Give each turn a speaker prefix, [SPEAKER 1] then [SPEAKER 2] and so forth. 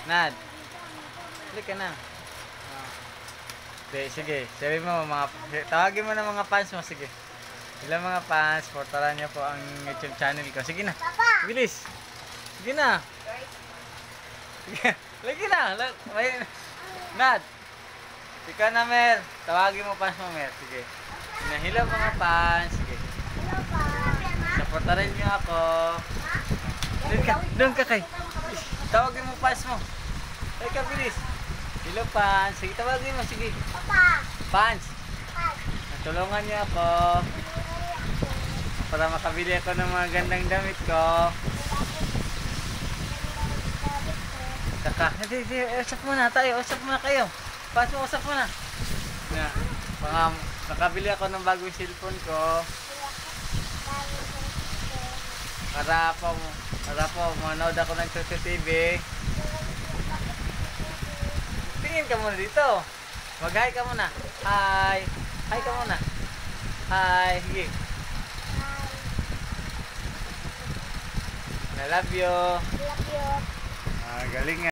[SPEAKER 1] Nad. Halika na. Okay, sige. Sabi mo, tawagin mo na mga fans mo. Sige. Ilang mga fans, portaran niyo po ang YouTube channel ko. Sige na. Bilis. Sige na. Sige. Lagi na. Nad. Ikaw na, Mer. Tawagin mo fans mo, Mer. Sige. Hello mga fans. Sige. Supportaran niyo ako. Doon ka kay. Tawagin mo fans mo. Ay ka, bilis. Hello fans. Sige, tawagin mo. Sige. Fans. Tulungan niyo ako. Para makabili ako ng mga gandang damit ko. Saka. Usap muna tayo. Usap muna kayo. Fans mo, usap muna. Nakabili ako ng bagong cellphone ko. Para po manood ako ng Tutu TV. Tingin ka muna dito. Mag-hi ka muna. Hi. Hi ka muna. Hi. Sige. I love you.
[SPEAKER 2] Love you.
[SPEAKER 1] Galing nga.